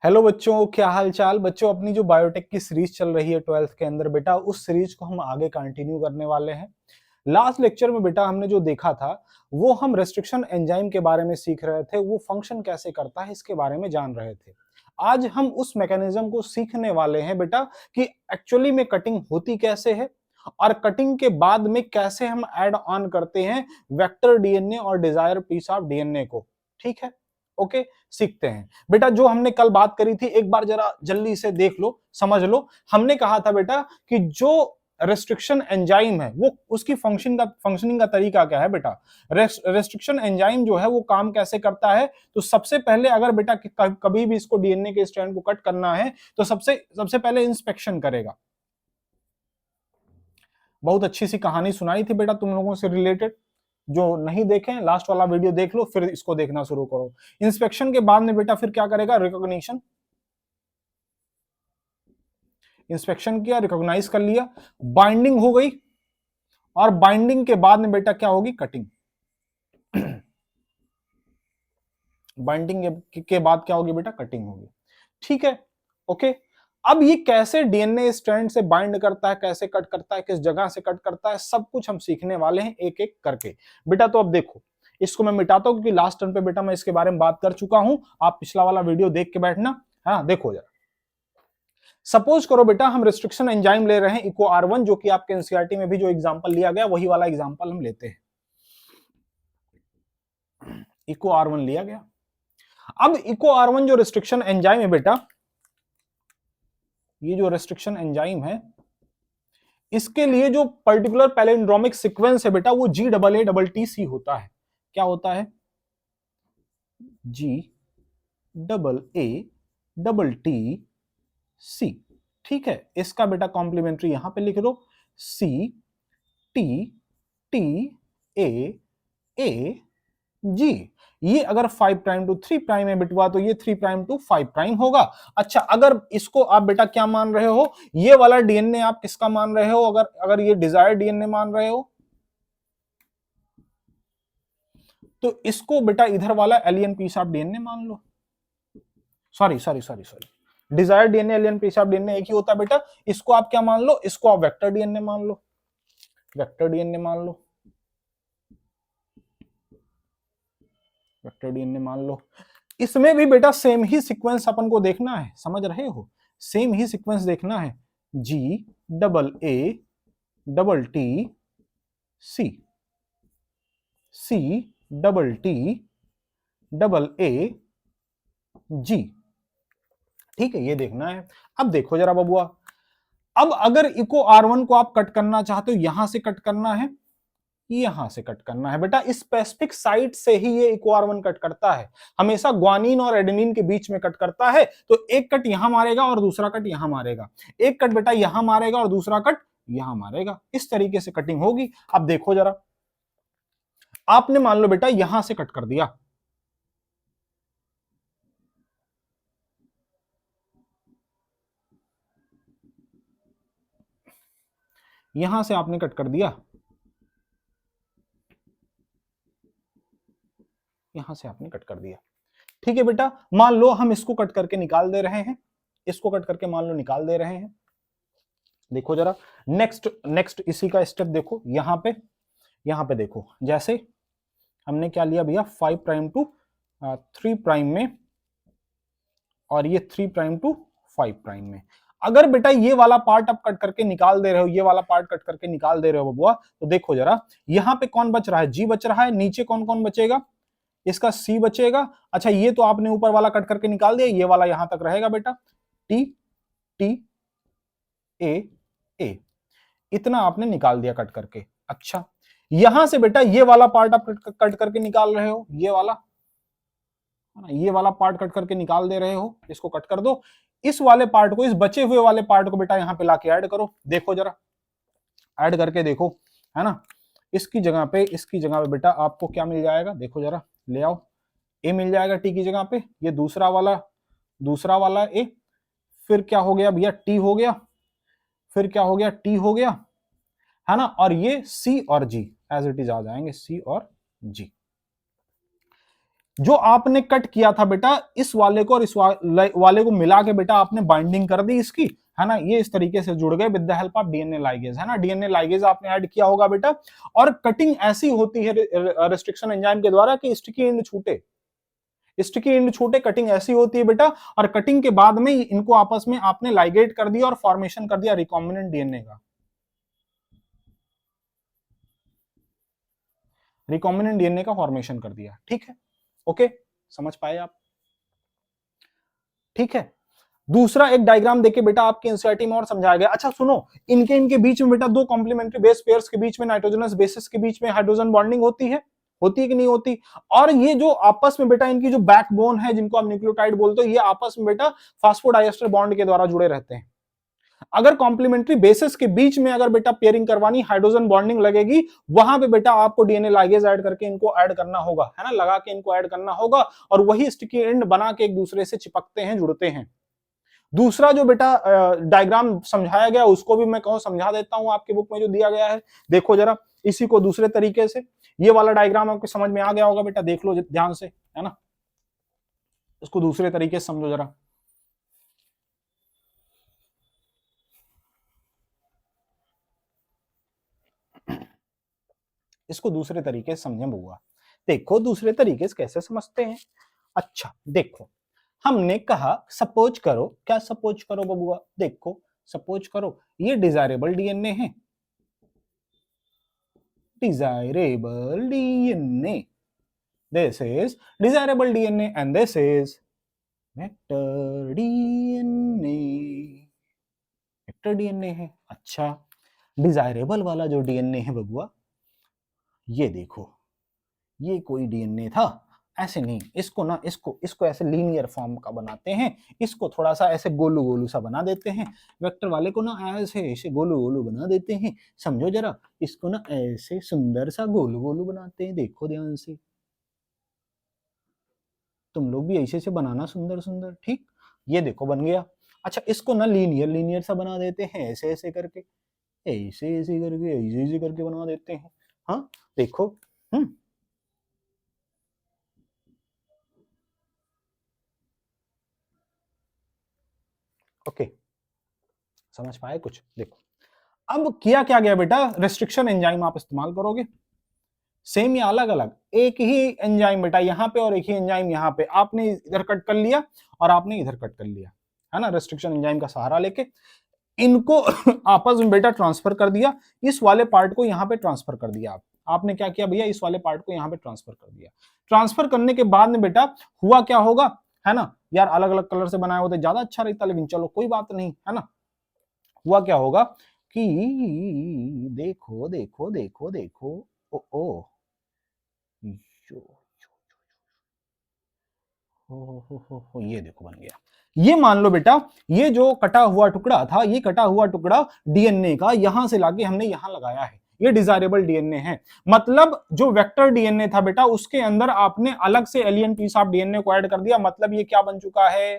Hello बच्चों, क्या हाल चाल। बच्चों, अपनी जो बायोटेक की सीरीज चल रही है 12th के अंदर बेटा, उस सीरीज को हम आगे कंटिन्यू करने वाले हैं। लास्ट लेक्चर में बेटा हमने जो देखा था वो हम रेस्ट्रिक्शन एंजाइम के बारे में सीख रहे थे, वो फंक्शन कैसे करता है इसके बारे में जान रहे थे। आज हम उस मैकेनिज्म को सीखने वाले हैं बेटा कि एक्चुअली में कटिंग होती कैसे है और कटिंग के बाद में कैसे हम ऐड ऑन करते हैं वेक्टर डीएनए और डिजायर पीस ऑफ डीएनए को। ठीक है, ओके, सीखते हैं बेटा। जो हमने कल बात करी थी एक बार जरा जल्दी से देख लो, समझ लो। हमने कहा था बेटा कि जो रेस्ट्रिक्शन एंजाइम है वो उसकी फंक्शनिंग का तरीका क्या है बेटा। रेस्ट्रिक्शन एंजाइम जो है वो काम कैसे करता है, तो सबसे पहले अगर बेटा कभी भी इसको डीएनए के स्ट्रैंड को कट करना है तो सबसे सबसे पहले इंस्पेक्शन करेगा। बहुत अच्छी सी कहानी सुनाई थी बेटा तुम लोगों से रिलेटेड। जो नहीं देखें लास्ट वाला वीडियो देख लो, फिर इसको देखना शुरू करो। इंस्पेक्शन के बाद में बेटा फिर क्या करेगा, रिकॉग्निशन। इंस्पेक्शन किया, रिकॉग्नाइज कर लिया, बाइंडिंग हो गई, और बाइंडिंग के बाद में बेटा क्या होगी, कटिंग। बाइंडिंग के बाद क्या होगी बेटा, कटिंग होगी। ठीक है, ओके। अब ये कैसे डीएनए स्ट्रैंड से बाइंड करता है, कैसे कट करता है, किस जगह से कट करता है, सब कुछ हम सीखने वाले हैं एक एक करके बेटा। तो अब देखो, इसको मैं मिटाता हूं क्योंकि लास्ट टर्न पे बेटा मैं इसके बारे में बात कर चुका हूं। आप पिछला वाला वीडियो देख के बैठना। हाँ, देखो जरा। सपोज करो बेटा हम रिस्ट्रिक्शन एंजाइम ले रहे हैं इको R1, जो कि आपके एनसीईआरटी में भी जो एग्जांपल लिया गया वही वाला एग्जांपल हम लेते हैं। इको R1 लिया गया। अब इको R1 जो रिस्ट्रिक्शन एंजाइम है बेटा, ये जो रिस्ट्रिक्शन एंजाइम है इसके लिए जो पर्टिकुलर पैलिंड्रोमिक सीक्वेंस है बेटा वो GAATC होता है। क्या होता है, GAATC। ठीक है, इसका बेटा कॉम्प्लीमेंट्री यहां पे लिख दो, CTTAAG। ये अगर 5 प्राइम टू 3 प्राइम है बिटवा, तो ये 3 प्राइम टू 5 प्राइम होगा। अच्छा, अगर इसको आप बेटा क्या मान रहे हो, ये वाला डीएनए आप किसका मान रहे हो, अगर अगर ये डिजायर डीएनए मान रहे हो तो इसको बेटा इधर वाला एलियन पीस ऑफ डीएनए मान लो। Sorry sorry sorry sorry, desire DNA alien piece of DNA एक ही होता है बेटा। इसको आप क्या मान लो, इसको आप वेक्टर डीएनए मान लो, वेक्टर डीएनए मान लो, वेक्टर डीएनए मान लो। इसमें भी बेटा सेम ही सीक्वेंस अपन को देखना है, समझ रहे हो, सेम ही सीक्वेंस देखना है। GAATC, CTTAAG। ठीक है, ये देखना है। अब देखो जरा बबुआ, अब अगर इको R1 को आप कट करना चाहते हो, यहां से कट करना है, यहां से कट करना है बेटा, स्पेसिफिक साइट से ही ये इको R1 कट करता है। हमेशा ग्वानिन और एडेनिन के बीच में कट करता है। तो एक कट यहां मारेगा और दूसरा कट यहां मारेगा, एक कट बेटा यहां मारेगा और दूसरा कट यहां मारेगा। इस तरीके से कटिंग होगी। अब देखो जरा, आपने मान लो बेटा यहां से कट कर दिया, यहां से आपने कट कर दिया, यहां से आपने कट कर दिया। ठीक है बेटा, मान लो हम इसको कट करके निकाल दे रहे हैं, इसको कट करके मान लो निकाल दे रहे हैं। देखो जरा, नेक्स्ट नेक्स्ट इसी का स्टेप देखो, यहां पे देखो, जैसे हमने क्या लिया भैया, 5 प्राइम टू 3 प्राइम में, और ये 3 प्राइम टू 5 प्राइम में। अगर बेटा ये वाला पार्ट आप कट करके निकाल दे रहे हो, ये वाला पार्ट कट करके निकाल दे रहे हो बबुआ, तो देखो जरा, यहां पे कौन बच रहा है, G बच रहा है, नीचे कौन कौन बचेगा, इसका C बचेगा। अच्छा, ये तो आपने ऊपर वाला कट करके निकाल दिया, ये वाला यहां तक रहेगा बेटा, T T A A, इतना आपने निकाल दिया कट करके। अच्छा, यहां से बेटा ये वाला पार्ट आप कट करके निकाल रहे हो, ये वाला, ये वाला पार्ट कट करके निकाल दे रहे हो, इसको कट कर दो। इस वाले पार्ट को, इस बचे हुए वाले पार्ट को बेटा यहां पे लाके ऐड करो। देखो जरा, ऐड करके देखो, है ना, इसकी जगह पे बेटा आपको क्या मिल जाएगा, देखो जरा, ले आओ, ए मिल जाएगा टी की जगह पे, ये दूसरा वाला ए, फिर क्या हो गया भैया, टी हो गया, फिर क्या हो गया, टी हो गया, है ना, और ये सी और जी एज इट इज आ जाएंगे, सी और जी। जो आपने कट किया था बेटा, इस वाले को और इस वाले को मिला के बेटा आपने बाइंडिंग कर दी इसकी, है ना, ये इस तरीके से जुड़ गए with the help of DNA ligase, है ना, डीएनए लाइगेज आपने ऐड किया होगा बेटा। और कटिंग ऐसी होती है रेस्ट्रिक्शन एंजाइम के द्वारा कि स्टिकी एंड छूटे, स्टिकी एंड छूटे, कटिंग ऐसी होती है बेटा। और कटिंग के बाद में इनको आपस में आपने लाइगेट कर दिया और फॉर्मेशन कर दिया रिकॉम्बिनेंट डीएनए का, रिकॉम्बिनेंट डीएनए का फॉर्मेशन कर दिया। ठीक है, ओके, समझ पाए आप? ठीक है, दूसरा एक डायग्राम देके बेटा आपके एनसीईआरटी में और समझाया गया। अच्छा सुनो, इनके इनके बीच में बेटा दो कॉम्प्लीमेंट्री बेस पेयर्स के बीच में, नाइट्रोजनस बेसिस के बीच में हाइड्रोजन बॉन्डिंग होती है कि नहीं होती? और ये जो आपस में बेटा इनकी जो बैकबोन है, जिनको आप न्यूक्लियोटाइड बोलते हो, ये आपस में बेटा फास्फोडाइएस्टर बॉन्ड के द्वारा जुड़े रहते हैं। अगर कॉम्प्लीमेंट्री बेसिस के बीच में अगर बेटा पेयरिंग करवानी, हाइड्रोजन बॉन्डिंग लगेगी, वहां पे बेटा आपको डीएनए लाइगेज ऐड करके इनको ऐड करना होगा, है ना, लगा के इनको ऐड करना होगा, और वही स्टिकी एंड बना के एक दूसरे से चिपकते हैं, जुड़ते हैं। दूसरा जो बेटा डायग्राम समझाया गया, उसको भी मैं कहूं समझा देता हूं, आपकी बुक में जो दिया गया है, देखो जरा इसी को दूसरे तरीके से। ये वाला डायग्राम आपको समझ में आ गया होगा बेटा, देख लो ध्यान से, है ना, इसको दूसरे तरीके से समझो जरा। इसको दूसरे तरीके से समझे बउआ। देखो दूसरे तरीके से कैसे समझते हैं। अच्छा देखो, हमने कहा सपोज करो, क्या सपोज करो बबुआ, देखो सपोज करो ये डिजायरेबल डीएनए है, desirable DNA, this is desirable DNA and this is vector DNA, vector DNA है। अच्छा, डिजायरेबल वाला जो डीएनए है बबुआ, ये देखो, ये कोई डीएनए था, ऐसे नहीं, इसको ना इसको इसको ऐसे लीनियर फॉर्म का बनाते हैं, इसको थोड़ा सा ऐसे गोलू गोलू सा बना देते हैं, वेक्टर वाले को ना ऐसे ऐसे गोलू गोलू बना देते हैं, समझो जरा, इसको ना ऐसे सुंदर सा गोलू गोलू बनाते हैं, देखो ध्यान से, तुम लोग भी ऐसे से बनाना सुंदर सुंदर, ठीक, ये देखो बन गया। अच्छा, इसको ना लीनियर लीनियर सा बना देते हैं, ऐसे ऐसे करके, ऐसे ऐसे करके, ऐसे ऐसे करके बना देते हैं, हाँ देखो, ओके, समझ पाए कुछ? देखो अब किया क्या गया बेटा, रेस्ट्रिक्शन एंजाइम आप इस्तेमाल करोगे, सेम या अलग अलग, एक ही एंजाइम बेटा यहाँ पे और एक ही एंजाइम यहाँ पे, आपने इधर कट कर लिया और आपने इधर कट कर लिया, है ना, रेस्ट्रिक्शन एंजाइम का सहारा लेके इनको आपस में बेटा ट्रांसफर कर दिया, इस वाले पार्ट को यहाँ पे ट्रांसफर कर दिया। आपने क्या किया भैया, इस वाले पार्ट को यहाँ पे ट्रांसफर कर दिया। ट्रांसफर करने के बाद में बेटा हुआ क्या होगा, है ना यार, अलग अलग कलर से बनाए होते ज्यादा अच्छा रहता, लेकिन चलो कोई बात नहीं, है ना। हुआ क्या होगा कि देखो देखो देखो देखो, ओ ओ हो, ये देखो बन गया। ये मान लो बेटा, ये जो कटा हुआ टुकड़ा था, ये कटा हुआ टुकड़ा डीएनए का यहां से लाके हमने यहां लगाया है, ये डिजायरेबल डीएनए है। मतलब जो वेक्टर डीएनए था बेटा, उसके अंदर आपने अलग से एलियन पीस ऑफ डीएनए को ऐड कर दिया, मतलब ये क्या बन चुका है,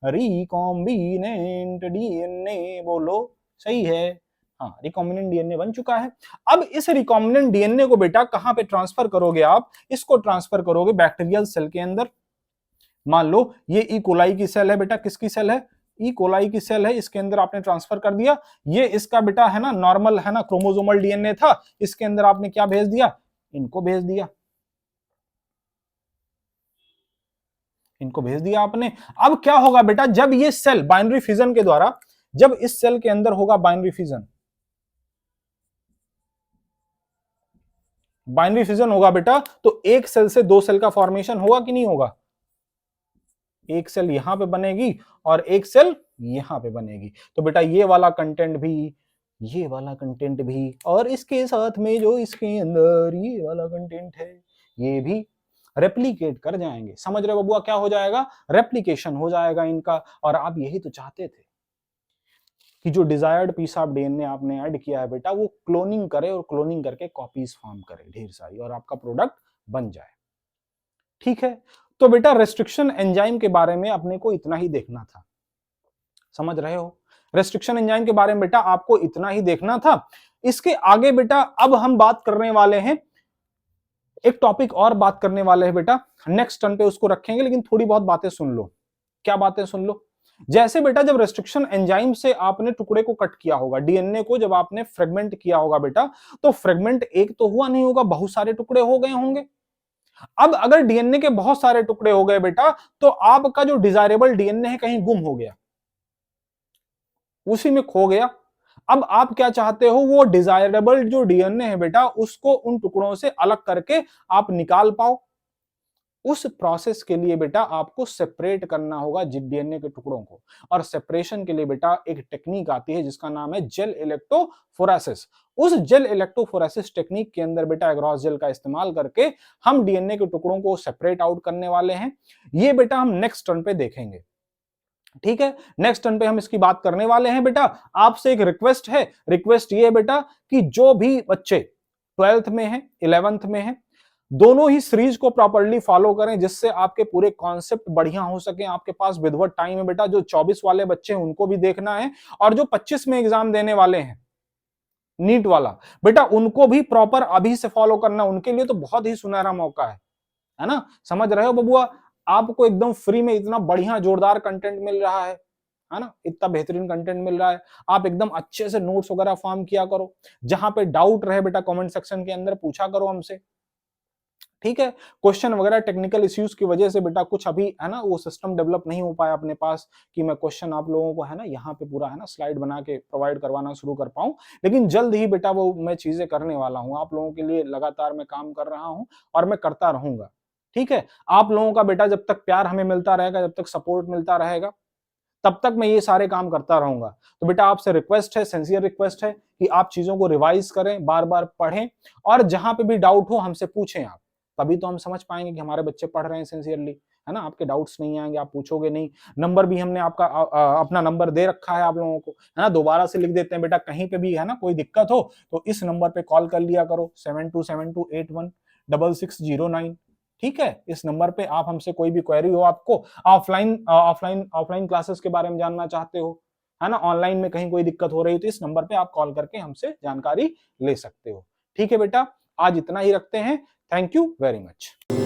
रिकॉम्बिनेंट डीएनए, बोलो सही है, हाँ रिकॉम्बिनेंट डीएनए बन चुका है। अब इस रिकॉम्बिनेंट डीएनए को बेटा कहां पे ट्रांसफर करोगे आप, इसको ट्रांसफर करोगे बैक्टीरियल सेल के अंदर। मान लो ये ई कोलाई की सेल है बेटा, किसकी सेल है, ई कोलाई की सेल है, इसके अंदर आपने ट्रांसफर कर दिया, ये इसका बेटा है ना नॉर्मल, है ना क्रोमोसोमल डीएनए था, इसके अंदर आपने क्या भेज दिया, इनको भेज दिया, इनको भेज दिया आपने। अब क्या होगा बेटा, जब ये सेल बाइनरी फिजन के द्वारा, जब इस सेल के अंदर होगा बाइनरी फिजन, बाइनरी फिजन होगा बेटा, तो एक सेल से दो सेल का फॉर्मेशन होगा कि नहीं होगा, एक सेल यहां पे बनेगी और एक सेल यहां पे बनेगी, तो बेटा ये वाला कंटेंट भी, ये वाला कंटेंट भी, और इसके साथ में जो इसके अंदर ये वाला कंटेंट है, ये भी रेप्लिकेट कर जाएंगे। समझ रहे हो बबुआ, क्या हो जाएगा, रेप्लिकेशन हो जाएगा इनका। और आप यही तो चाहते थे कि जो डिजायर्ड पीस ऑफ डीएनए आपने ऐड किया है बेटा, वो क्लोनिंग करे और क्लोनिंग करके कॉपीज फॉर्म करे ढेर सारी, और आपका प्रोडक्ट बन जाए। ठीक है, तो बेटा रेस्ट्रिक्शन एंजाइम के बारे में अपने को इतना ही देखना था, समझ रहे हो, रेस्ट्रिक्शन एंजाइम के बारे में बेटा आपको इतना ही देखना था। इसके आगे बेटा अब हम बात करने वाले हैं एक टॉपिक और बात करने वाले हैं बेटा, नेक्स्ट टर्न पे उसको रखेंगे, लेकिन थोड़ी बहुत बातें सुन लो। क्या बातें सुन लो? जैसे बेटा जब रेस्ट्रिक्शन एंजाइम से आपने टुकड़े को कट किया होगा, डीएनए को जब आपने फ्रेगमेंट किया होगा बेटा, तो फ्रेगमेंट एक तो हुआ नहीं होगा, बहुत सारे टुकड़े हो गए होंगे। अब अगर डीएनए के बहुत सारे टुकड़े हो गए बेटा, तो आपका जो डिजायरेबल डीएनए है कहीं गुम हो गया, उसी में खो गया। अब आप क्या चाहते हो, वो डिजायरेबल जो डीएनए है बेटा, उसको उन टुकड़ों से अलग करके आप निकाल पाओ। उस प्रोसेस के लिए बेटा आपको सेपरेट करना होगा डीएनए के टुकड़ों को, और सेपरेशन के लिए बेटा एक टेक्निक आती है जिसका नाम है जेल इलेक्ट्रोफोरेसिस। उस जेल इलेक्ट्रोफोरेसिस टेक्निक के अंदर बेटा एग्रॉस जेल का इस्तेमाल करके हम डीएनए के टुकड़ों को सेपरेट आउट करने वाले हैं। ये बेटा हम नेक्स्ट टर्न पे देखेंगे, ठीक है। नेक्स्ट टर्न पे हम इसकी बात करने वाले हैं बेटा। आपसे एक रिक्वेस्ट है, रिक्वेस्ट ये है बेटा कि जो भी बच्चे 12th में है, 11th में है, दोनों ही सीरीज को प्रॉपर्ली फॉलो करें, जिससे आपके पूरे कॉन्सेप्ट बढ़िया हो सके। आपके पास विदवत टाइम है बेटा, जो 24 वाले बच्चे हैं उनको भी देखना है, और जो 25 में एग्जाम देने वाले हैं नीट वाला बेटा, उनको भी प्रॉपर अभी से फॉलो करना। उनके लिए तो बहुत ही सुनहरा मौका है ना। समझ रहे हो बबुआ? आपको एकदम फ्री में इतना बढ़िया जोरदार कंटेंट मिल रहा है ना, इतना बेहतरीन कंटेंट मिल रहा है। आप एकदम अच्छे से नोट्स वगैरह फॉर्म किया करो, जहां पे डाउट रहे बेटा कमेंट सेक्शन के अंदर पूछा करो हमसे, ठीक है। क्वेश्चन वगैरह टेक्निकल इश्यूज की वजह से बेटा कुछ अभी है ना वो सिस्टम डेवलप नहीं हो पाया अपने पास कि मैं क्वेश्चन आप लोगों को है ना यहाँ पे पूरा है ना स्लाइड बना के प्रोवाइड करवाना शुरू कर पाऊं, लेकिन जल्द ही बेटा वो मैं चीजें करने वाला हूं। आप लोगों के लिए लगातार मैं काम कर रहा हूं और मैं करता रहूंगा, ठीक है। आप लोगों का बेटा जब तक प्यार हमें मिलता रहेगा, जब तक सपोर्ट मिलता रहेगा, तब तक मैं ये सारे काम करता रहूंगा। तो बेटा आपसे रिक्वेस्ट है, सिंसियर रिक्वेस्ट है कि आप चीजों को रिवाइज करें, बार बार पढ़ें, और जहां पे भी डाउट हो हमसे पूछें आप। तभी तो हम समझ पाएंगे कि हमारे बच्चे पढ़ रहे हैं सिंसियरली, है ना। आपके डाउट्स नहीं आएंगे, आप पूछोगे नहीं। नंबर भी हमने आपका अपना नंबर दे रखा है आप लोगों को, है ना। दोबारा से लिख देते हैं बेटा, कहीं पे भी है ना कोई दिक्कत हो तो इस नंबर पे कॉल कर लिया करो, 7272816609, ठीक है। इस नंबर पे आप हमसे कोई भी क्वेरी हो, आपको ऑफलाइन क्लासेस के बारे में जानना चाहते हो, है ना, ऑनलाइन में कहीं कोई दिक्कत हो रही है, तो इस नंबर पे आप कॉल करके हमसे जानकारी ले सकते हो, ठीक है बेटा। आज इतना ही रखते हैं। Thank you very much.